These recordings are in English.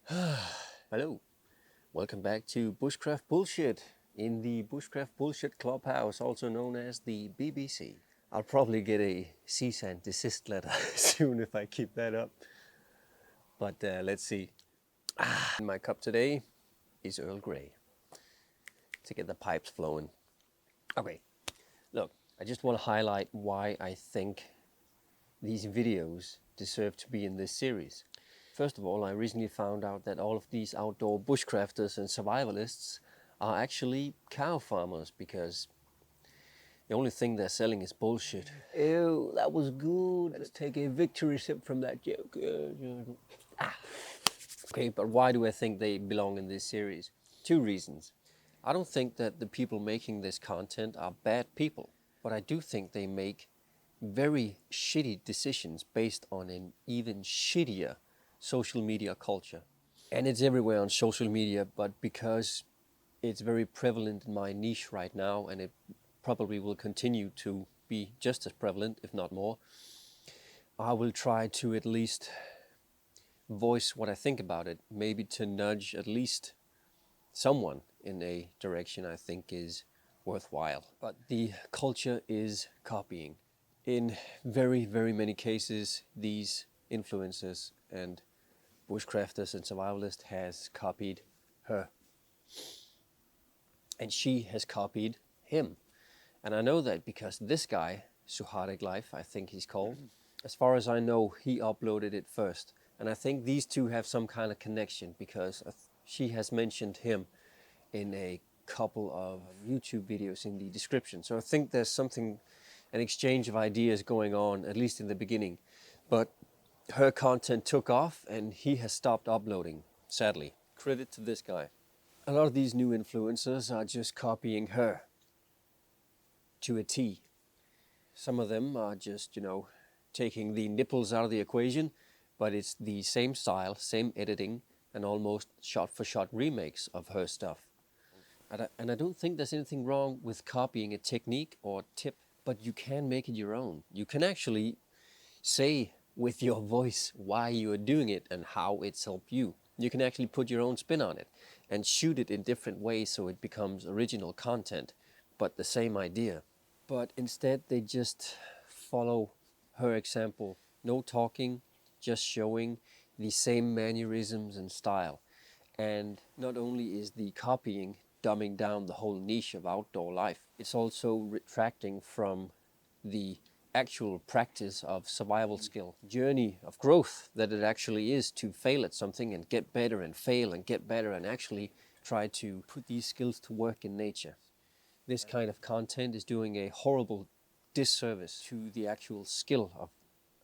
Hello, welcome back to Bushcraft Bullshit in the Bushcraft Bullshit Clubhouse, also known as the BBC. I'll probably get a cease and desist letter soon if I keep that up, but let's see. In my cup today is Earl Grey to get the pipes flowing. Okay, look, I just want to highlight why I think these videos deserve to be in this series. First of all, I recently found out that all of these outdoor bushcrafters and survivalists are actually cow farmers because the only thing they're selling is bullshit. Ew, that was good. Let's take a victory sip from that joke. Okay, but why do I think they belong in this series? Two reasons. I don't think that the people making this content are bad people, but I do think they make very shitty decisions based on an even shittier social media culture. And it's everywhere on social media, but because it's very prevalent in my niche right now, and it probably will continue to be just as prevalent, if not more, I will try to at least voice what I think about it, maybe to nudge at least someone in a direction I think is worthwhile. But the culture is copying. In very, very many cases, these influencers and bushcrafters and survivalists has copied her. And she has copied him. And I know that because this guy, Suharik Life, I think he's called, as far as I know, he uploaded it first. And I think these two have some kind of connection because she has mentioned him in a couple of YouTube videos in the description. So I think there's something, an exchange of ideas going on, at least in the beginning. But her content took off and he has stopped uploading, sadly. Credit to this guy. A lot of these new influencers are just copying her to a T. Some of them are just, taking the nipples out of the equation, but it's the same style, same editing, and almost shot-for-shot remakes of her stuff. And I don't think there's anything wrong with copying a technique or tip, but you can make it your own. You can actually say with your voice why you are doing it and how it's helped you. You can actually put your own spin on it and shoot it in different ways so it becomes original content, but the same idea. But instead they just follow her example. No talking, just showing the same mannerisms and style. And not only is the copying dumbing down the whole niche of outdoor life, it's also retracting from the actual practice of survival skill, journey of growth that it actually is to fail at something and get better and fail and get better and actually try to put these skills to work in nature. This kind of content is doing a horrible disservice to the actual skill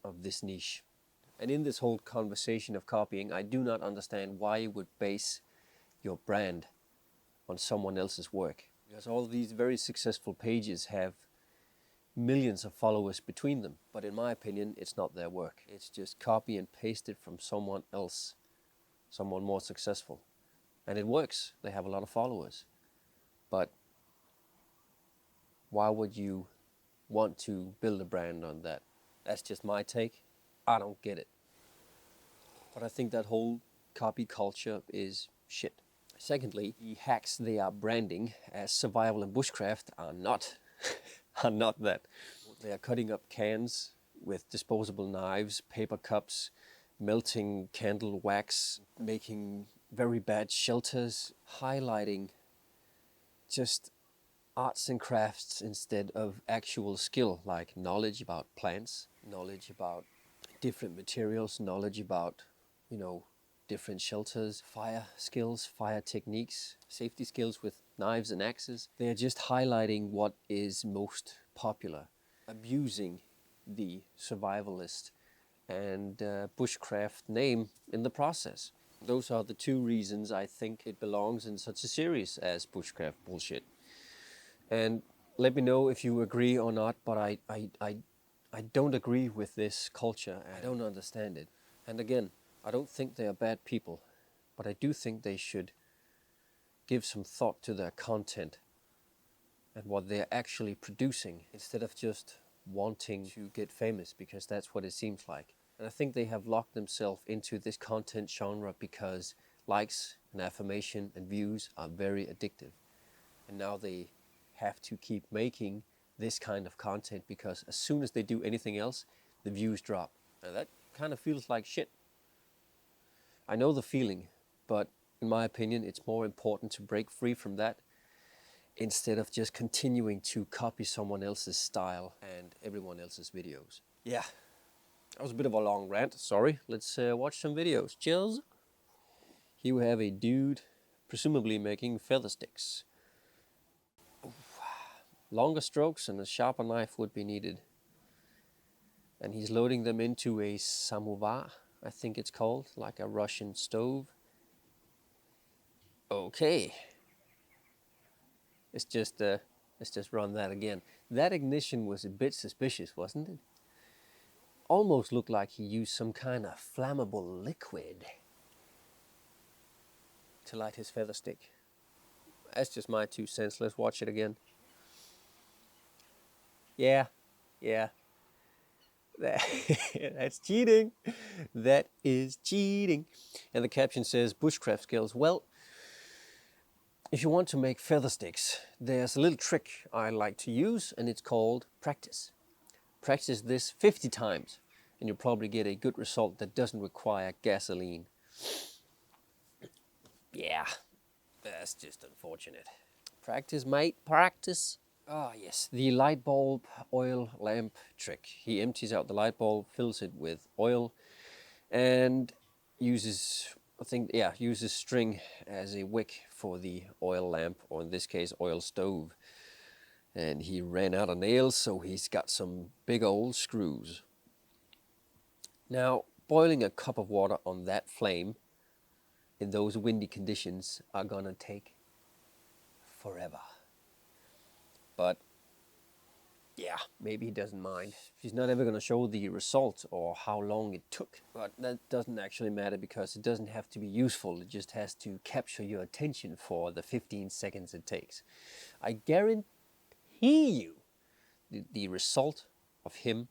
of this niche. And in this whole conversation of copying, I do not understand why you would base your brand on someone else's work. Because all of these very successful pages have millions of followers between them. But in my opinion, it's not their work. It's just copy and paste it from someone else, someone more successful. And it works. They have a lot of followers. But why would you want to build a brand on that? That's just my take. I don't get it. But I think that whole copy culture is shit. Secondly, the hacks they are branding as survival and bushcraft are not that. They are cutting up cans with disposable knives, paper cups, melting candle wax, making very bad shelters, highlighting just arts and crafts instead of actual skill, like knowledge about plants, knowledge about different materials, knowledge about, different shelters, fire skills, fire techniques, safety skills with knives and axes. They are just highlighting what is most popular, abusing the survivalist and bushcraft name in the process. Those are the two reasons I think it belongs in such a series as Bushcraft Bullshit. And let me know if you agree or not, but I don't agree with this culture. I don't understand it. And again, I don't think they are bad people, but I do think they should give some thought to their content and what they're actually producing instead of just wanting to get famous, because that's what it seems like. And I think they have locked themselves into this content genre because likes and affirmation and views are very addictive. And now they have to keep making this kind of content because as soon as they do anything else, the views drop. And that kind of feels like shit. I know the feeling, but in my opinion, it's more important to break free from that instead of just continuing to copy someone else's style and everyone else's videos. Yeah, that was a bit of a long rant, sorry. Let's watch some videos. Cheers. Here we have a dude presumably making feather sticks. Longer strokes and a sharper knife would be needed. And he's loading them into a samovar, I think it's called, like a Russian stove. Okay. Let's just run that again. That ignition was a bit suspicious, wasn't it? Almost looked like he used some kind of flammable liquid to light his feather stick. That's just my 2 cents. Let's watch it again. Yeah. That's cheating. That is cheating. And the caption says, Bushcraft skills. Well, if you want to make feather sticks, there's a little trick I like to use, and it's called practice. Practice this 50 times, and you'll probably get a good result that doesn't require gasoline. Yeah, that's just unfortunate. Practice, mate, practice. Ah, yes, the light bulb oil lamp trick. He empties out the light bulb, fills it with oil, and uses string as a wick for the oil lamp, or in this case, oil stove. And he ran out of nails, so he's got some big old screws. Now, boiling a cup of water on that flame in those windy conditions are gonna take forever. But yeah, maybe he doesn't mind. He's not ever going to show the result or how long it took. But that doesn't actually matter because it doesn't have to be useful. It just has to capture your attention for the 15 seconds it takes. I guarantee you the result of him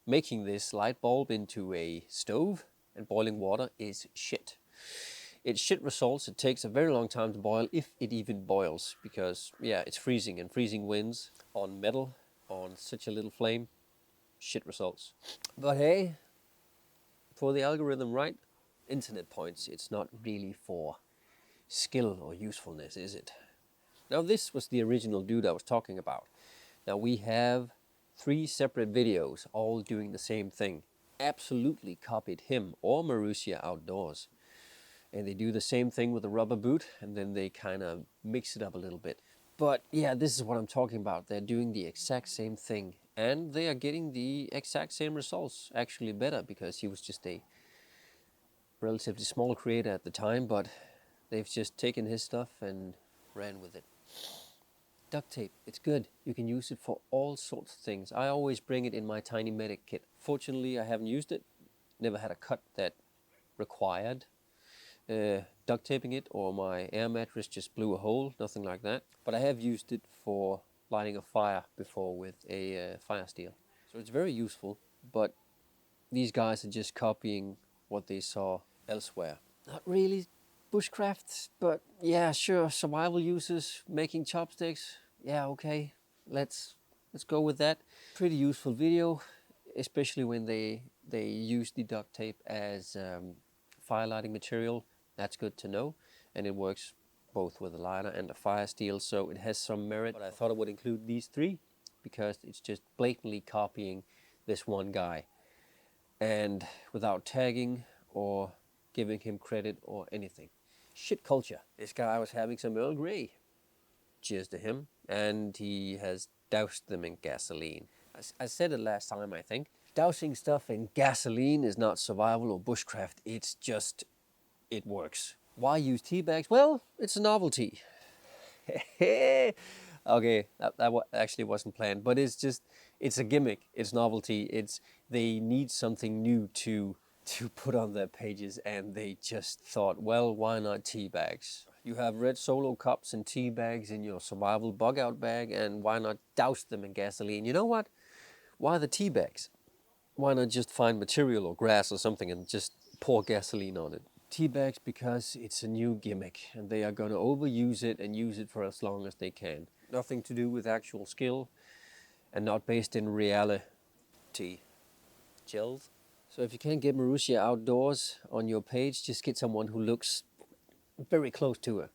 making this light bulb into a stove and boiling water is shit. It's shit results. It takes a very long time to boil, if it even boils, because yeah, it's freezing, and freezing winds on metal on such a little flame, shit results. But hey, for the algorithm, right? Internet points. It's not really for skill or usefulness, is it? Now this was the original dude I was talking about. Now we have 3 separate videos all doing the same thing. Absolutely copied him or Marussia outdoors. And they do the same thing with a rubber boot, and then they kind of mix it up a little bit. But yeah, this is what I'm talking about. They're doing the exact same thing, and they are getting the exact same results, actually better, because he was just a relatively small creator at the time, but they've just taken his stuff and ran with it. Duct tape, it's good. You can use it for all sorts of things. I always bring it in my tiny medic kit. Fortunately, I haven't used it. Never had a cut that required duct taping it, or my air mattress just blew a hole, nothing like that. But I have used it for lighting a fire before with a fire steel. So it's very useful, but these guys are just copying what they saw elsewhere. Not really bushcraft, but yeah, sure, survival uses, making chopsticks. Yeah, okay, let's go with that. Pretty useful video, especially when they use the duct tape as fire lighting material. That's good to know, and it works both with a lighter and a fire steel, so it has some merit. But I thought I would include these 3 because it's just blatantly copying this one guy, and without tagging or giving him credit or anything. Shit culture. This guy was having some Earl Grey. Cheers to him. And he has doused them in gasoline. I said it last time, I think. Dousing stuff in gasoline is not survival or bushcraft. It's just, it works. Why use tea bags? Well, it's a novelty. Okay, that actually wasn't planned, but it's a gimmick. It's novelty. They need something new to put on their pages, and they just thought, well, why not tea bags? You have red Solo cups and tea bags in your survival bug out bag, and why not douse them in gasoline? You know what? Why the tea bags? Why not just find material or grass or something and just pour gasoline on it? tea bags because it's a new gimmick and they are going to overuse it and use it for as long as they can. Nothing to do with actual skill and not based in reality. Chilled. So if you can't get Marussia outdoors on your page, just get someone who looks very close to her.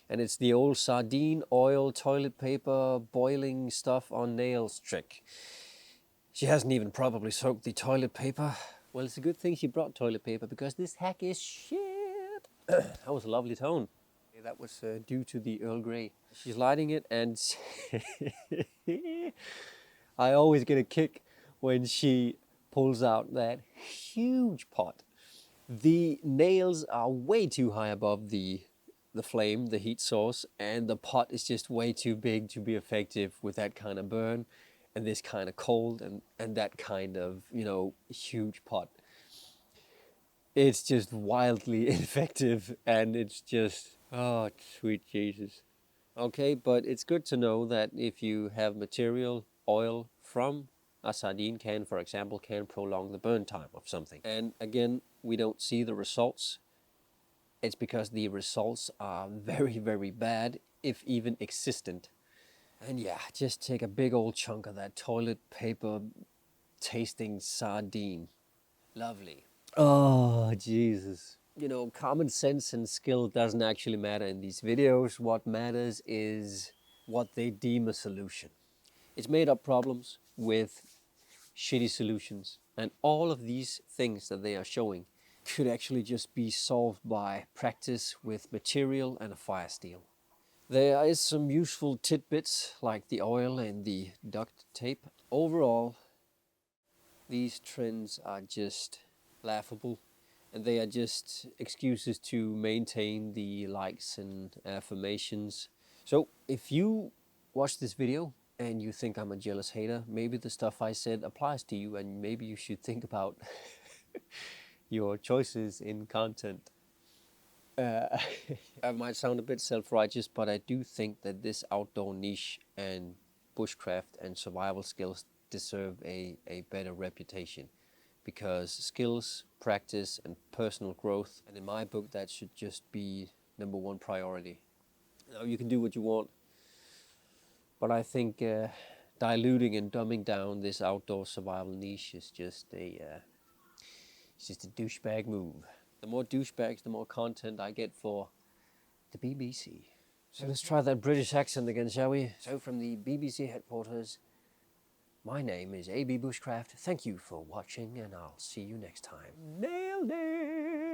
And it's the old sardine, oil, toilet paper, boiling stuff on nails trick. She hasn't even probably soaked the toilet paper. Well, it's a good thing she brought toilet paper because this hack is shit. That was a lovely tone. That was due to the Earl Grey. She's lighting it and I always get a kick when she pulls out that huge pot. The nails are way too high above the flame, the heat source, and the pot is just way too big to be effective with that kind of burn and this kind of cold and that kind of, you know, huge pot. It's just wildly ineffective and it's just, oh, sweet Jesus. Okay, but it's good to know that if you have material, oil from a sardine can, for example, can prolong the burn time of something. And again, we don't see the results. It's because the results are very, very bad, if even existent. And yeah, just take a big old chunk of that toilet paper tasting sardine. Lovely. Oh, Jesus. You know, common sense and skill doesn't actually matter in these videos. What matters is what they deem a solution. It's made up problems with shitty solutions. And all of these things that they are showing could actually just be solved by practice with material and a fire steel. There is some useful tidbits like the oil and the duct tape. Overall, these trends are just laughable and they are just excuses to maintain the likes and affirmations. So if you watch this video and you think I'm a jealous hater, maybe the stuff I said applies to you and maybe you should think about your choices in content. I might sound a bit self-righteous, but I do think that this outdoor niche and bushcraft and survival skills deserve a better reputation because skills, practice and personal growth, and in my book that should just be #1 priority. Now you can do what you want, but I think diluting and dumbing down this outdoor survival niche is just a douchebag move. The more douchebags, the more content I get for the BBC. So let's try that British accent again, shall we? So from the BBC headquarters, my name is AB Bushcraft. Thank you for watching and I'll see you next time. Nailed it!